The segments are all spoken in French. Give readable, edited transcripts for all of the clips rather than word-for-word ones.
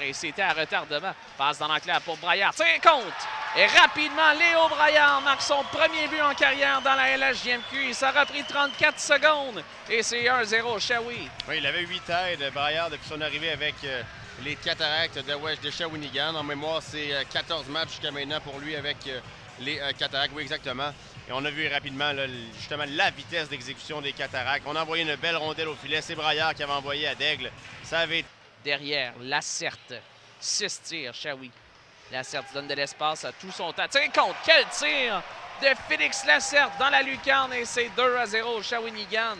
Et c'était à retardement. Passe dans l'enclave pour Braillard. Tire compte! Et rapidement, Léo Braillard marque son premier but en carrière dans la LHJMQ. Ça aura pris 34 secondes. Et c'est 1-0 Shawi. Oui, il avait 8 aides, Braillard, depuis son arrivée avec les Cataractes de Shawinigan. En mémoire, c'est 14 matchs jusqu'à maintenant pour lui avec les Cataractes. Oui, exactement. Et on a vu rapidement, là, justement, la vitesse d'exécution des Cataractes. On a envoyé une belle rondelle au filet. C'est Braillard qui avait envoyé à Daigle. Ça avait été... Derrière, Lacerte. 6 tirs, Shawi. Lacerte donne de l'espace à tout son temps. Tire compte! Quel tir de Félix Lacerte dans la lucarne et c'est 2-0 Shawinigan.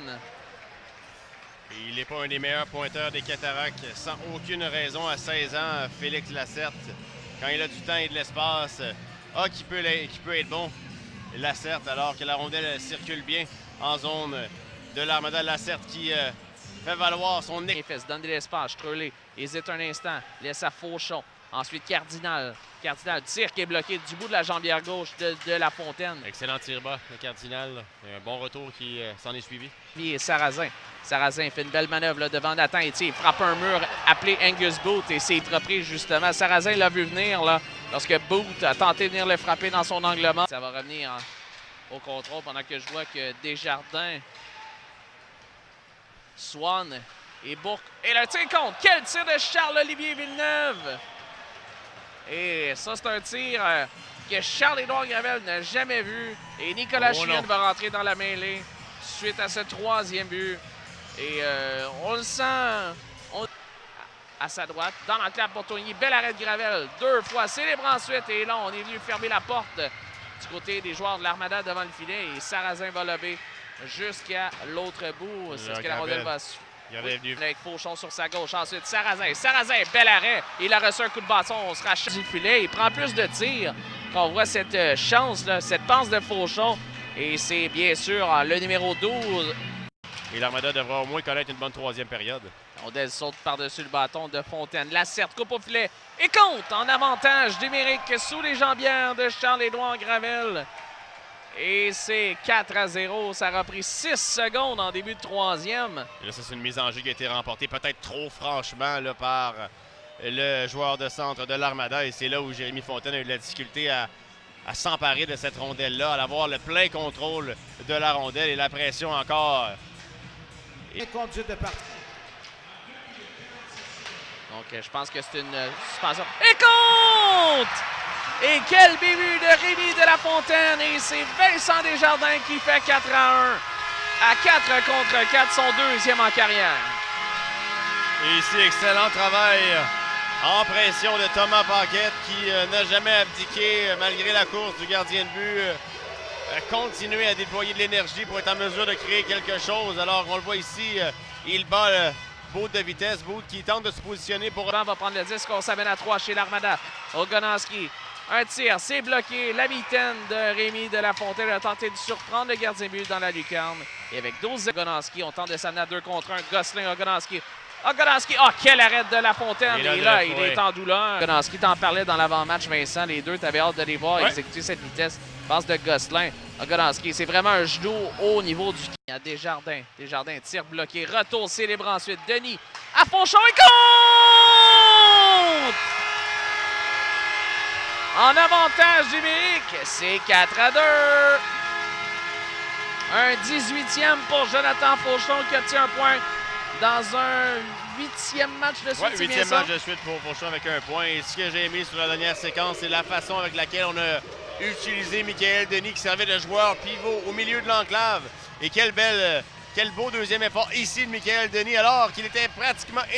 Il n'est pas un des meilleurs pointeurs des Cataractes, sans aucune raison à 16 ans, Félix Lacerte. Quand il a du temps et de l'espace, qui peut être bon, Lacerte, alors que la rondelle circule bien en zone de l'Armada. Lacerte qui fait valoir son... Il donne de l'espace, Strelé hésite un instant, laisse à Fauchon. Ensuite, Cardinal. Cardinal, tir qui est bloqué du bout de la jambière gauche de La Fontaine. Excellent tir bas, le Cardinal. Un bon retour qui s'en est suivi. Et Sarrazin. Sarrazin fait une belle manœuvre là, devant Nathan Etier. Il frappe un mur appelé Angus Booth et c'est repris justement. Sarrazin l'a vu venir là, lorsque Booth a tenté de venir le frapper dans son angle mort. Ça va revenir au contrôle pendant que je vois que Desjardins, Swan et Bourque. Et le tir compte. Quel tir de Charles-Olivier Villeneuve! Et ça, c'est un tir que Charles-Édouard Gravel n'a jamais vu. Et Nicolas Chien va rentrer dans la mêlée suite à ce troisième but. Et on le sent à sa droite, dans l'enclave pour Tony. Bel arrêt de Gravel, 2 fois, célèbre ensuite. Et là, on est venu fermer la porte du côté des joueurs de l'Armada devant le filet. Et Sarrazin va lever jusqu'à l'autre bout. C'est ce que la rondelle va suivre. Avec Fauchon sur sa gauche. Ensuite, Sarrazin. Sarrazin, bel arrêt. Il a reçu un coup de bâton. On se rachète du filet. Il prend plus de tirs. On voit cette chance, là, cette passe de Fauchon. Et c'est bien sûr le numéro 12. Et l'Armada devra au moins connaître une bonne troisième période. Rondelle saute par-dessus le bâton de Fontaine. Lacerte coupe au filet et compte en avantage numérique sous les jambières de Charles-Édouard Gravel. Et c'est 4-0. Ça aura pris 6 secondes en début de troisième. Et là, ça, c'est une mise en jeu qui a été remportée peut-être trop franchement là, par le joueur de centre de l'Armada. Et c'est là où Jérémy Fontaine a eu de la difficulté à s'emparer de cette rondelle-là, à avoir le plein contrôle de la rondelle et la pression encore. Et conduite de partie. Donc, je pense que c'est une suspension. Et compte! Et quel début de Rémi de La Fontaine! Et c'est Vincent Desjardins qui fait 4-1. À 4 contre 4, son deuxième en carrière. Et ici, excellent travail en pression de Thomas Paquette qui n'a jamais abdiqué malgré la course du gardien de but. Continuer à déployer de l'énergie pour être en mesure de créer quelque chose. Alors, on le voit ici, il bat Booth de vitesse. Booth qui tente de se positionner pour... On va prendre le disque, on s'amène à 3 chez l'Armada. Ogonowski. Un tir, c'est bloqué. La mitaine de Rémi de La Fontaine a tenté de surprendre le gardien but dans la lucarne. Et avec 12 Ogonowski, on tente de s'amener à 2 contre 1. Gosselin, Ogonowski. Ogonowski, quel arrêt de La Fontaine. Et là, il est en douleur. Ogonowski t'en parlait dans l'avant-match, Vincent. Les deux, t'avais hâte de les voir exécuter cette vitesse. Passe de Gosselin. Ogonowski, c'est vraiment un genou au niveau du... Il y a Desjardins. Desjardins, tir bloqué. Retour célèbre ensuite. Denis à Fauchon et compte! En avantage numérique, c'est 4-2. Un 18e pour Jonathan Fauchon qui obtient un point dans un 8e match de suite. Oui, 8e match de suite pour Fauchon avec un point. Et ce que j'ai aimé sur la dernière séquence, c'est la façon avec laquelle on a utilisé Michael Denis qui servait de joueur pivot au milieu de l'enclave. Et quel beau deuxième effort ici de Michael Denis alors qu'il était pratiquement